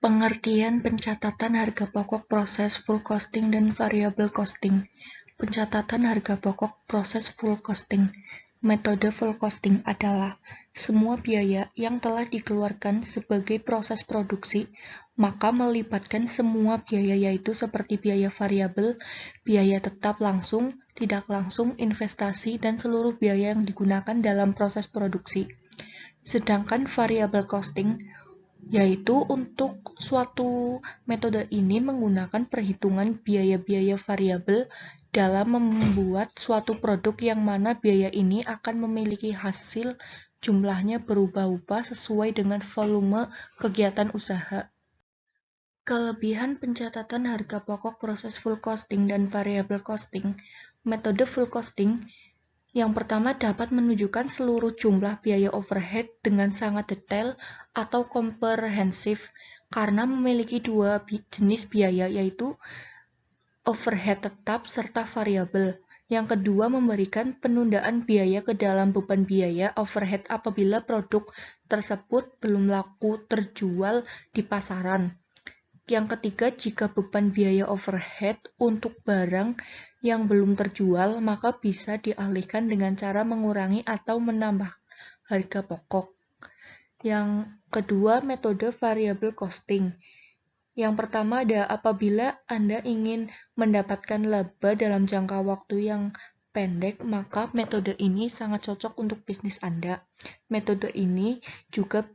Pengertian pencatatan harga pokok proses full costing dan variable costing. Pencatatan harga pokok proses full costing. Metode full costing adalah semua biaya yang telah dikeluarkan sebagai proses produksi, maka melibatkan semua biaya yaitu seperti biaya variabel, biaya tetap langsung, tidak langsung, investasi, dan seluruh biaya yang digunakan dalam proses produksi. Sedangkan variable costing yaitu untuk suatu metode ini menggunakan perhitungan biaya-biaya variabel dalam membuat suatu produk yang mana biaya ini akan memiliki hasil jumlahnya berubah-ubah sesuai dengan volume kegiatan usaha. Kelebihan pencatatan harga pokok proses full costing dan variable costing. Metode full costing yang pertama dapat menunjukkan seluruh jumlah biaya overhead dengan sangat detail atau komprehensif karena memiliki dua jenis biaya yaitu overhead tetap serta variabel. Yang kedua memberikan penundaan biaya ke dalam beban biaya overhead apabila produk tersebut belum laku terjual di pasaran. Yang ketiga, jika beban biaya overhead untuk barang yang belum terjual, maka bisa dialihkan dengan cara mengurangi atau menambah harga pokok. Yang kedua, metode variable costing. Yang pertama ada apabila Anda ingin mendapatkan laba dalam jangka waktu yang pendek, maka metode ini sangat cocok untuk bisnis Anda. Metode ini juga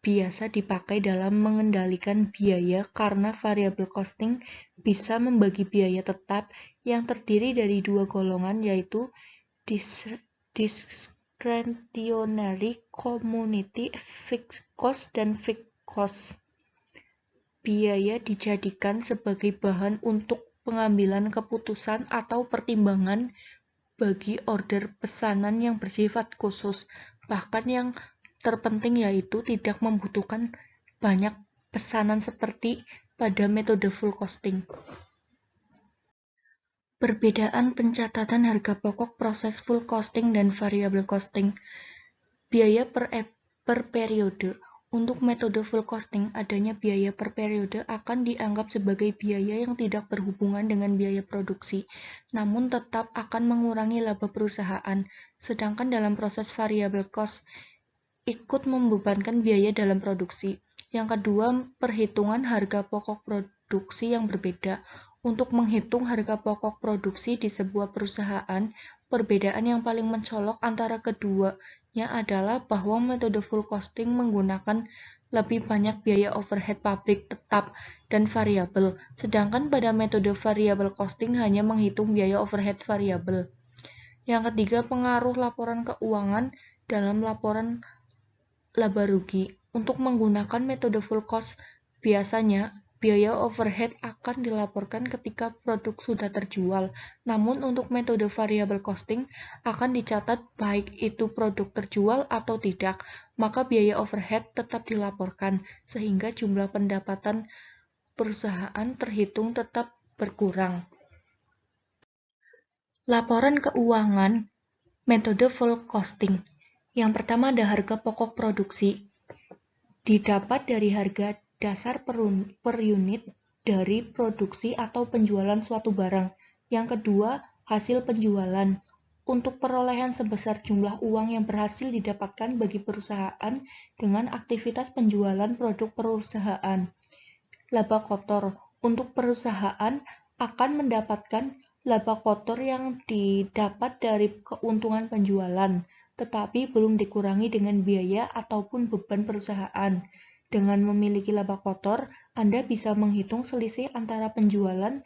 biasa dipakai dalam mengendalikan biaya karena variable costing bisa membagi biaya tetap yang terdiri dari dua golongan yaitu discretionary community fixed cost dan fixed cost. Biaya dijadikan sebagai bahan untuk pengambilan keputusan atau pertimbangan bagi order pesanan yang bersifat khusus, bahkan yang terpenting yaitu tidak membutuhkan banyak pesanan seperti pada metode full costing. Perbedaan pencatatan harga pokok proses full costing dan variable costing. Biaya per periode. Untuk metode full costing, adanya biaya per periode akan dianggap sebagai biaya yang tidak berhubungan dengan biaya produksi, namun tetap akan mengurangi laba perusahaan. Sedangkan dalam proses variable cost, ikut membebankan biaya dalam produksi. Yang kedua, perhitungan harga pokok produksi yang berbeda. Untuk menghitung harga pokok produksi di sebuah perusahaan, perbedaan yang paling mencolok antara keduanya adalah bahwa metode full costing menggunakan lebih banyak biaya overhead pabrik tetap dan variabel, sedangkan pada metode variable costing hanya menghitung biaya overhead variabel. Yang ketiga, pengaruh laporan keuangan dalam laporan laba rugi. Untuk menggunakan metode full cost, biasanya biaya overhead akan dilaporkan ketika produk sudah terjual. Namun untuk metode variable costing akan dicatat baik itu produk terjual atau tidak, maka biaya overhead tetap dilaporkan, sehingga jumlah pendapatan perusahaan terhitung tetap berkurang. Laporan keuangan metode full costing. Yang pertama ada harga pokok produksi. Didapat dari harga dasar per unit dari produksi atau penjualan suatu barang. Yang kedua, hasil penjualan. Untuk perolehan sebesar jumlah uang yang berhasil didapatkan bagi perusahaan dengan aktivitas penjualan produk perusahaan. Laba kotor. Untuk perusahaan akan mendapatkan laba kotor yang didapat dari keuntungan penjualan, tetapi belum dikurangi dengan biaya ataupun beban perusahaan. Dengan memiliki laba kotor, Anda bisa menghitung selisih antara penjualan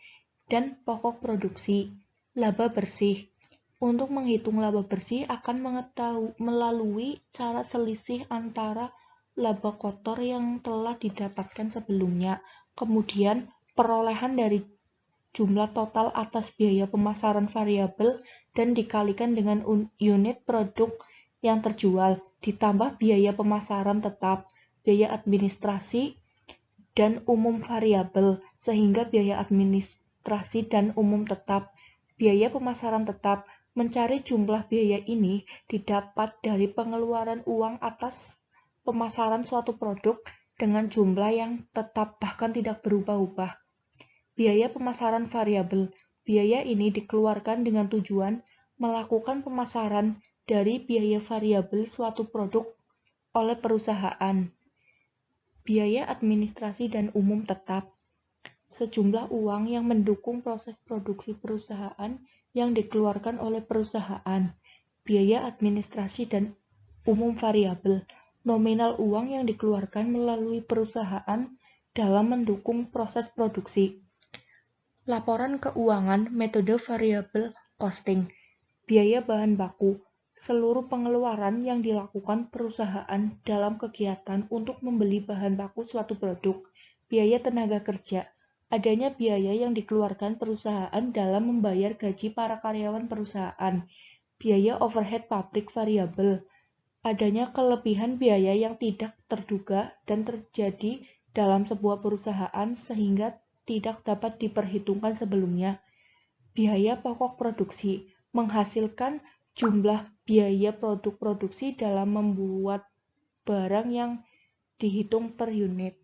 dan pokok produksi. Laba bersih. Untuk menghitung laba bersih akan melalui cara selisih antara laba kotor yang telah didapatkan sebelumnya, kemudian perolehan dari jumlah total atas biaya pemasaran variabel dan dikalikan dengan unit produk yang terjual, ditambah biaya pemasaran tetap, biaya administrasi, dan umum variabel, sehingga biaya administrasi dan umum tetap. Biaya pemasaran tetap. Mencari jumlah biaya ini didapat dari pengeluaran uang atas pemasaran suatu produk dengan jumlah yang tetap bahkan tidak berubah-ubah. Biaya pemasaran variabel. Biaya ini dikeluarkan dengan tujuan melakukan pemasaran dari biaya variabel suatu produk oleh perusahaan. Biaya administrasi dan umum tetap. Sejumlah uang yang mendukung proses produksi perusahaan yang dikeluarkan oleh perusahaan. Biaya administrasi dan umum variabel. Nominal uang yang dikeluarkan melalui perusahaan dalam mendukung proses produksi. Laporan keuangan metode variable costing. Biaya bahan baku. Seluruh pengeluaran yang dilakukan perusahaan dalam kegiatan untuk membeli bahan baku suatu produk. Biaya tenaga kerja. Adanya biaya yang dikeluarkan perusahaan dalam membayar gaji para karyawan perusahaan. Biaya overhead pabrik variabel. Adanya kelebihan biaya yang tidak terduga dan terjadi dalam sebuah perusahaan sehingga tidak dapat diperhitungkan sebelumnya. Biaya pokok produksi menghasilkan jumlah biaya produk produksi dalam membuat barang yang dihitung per unit.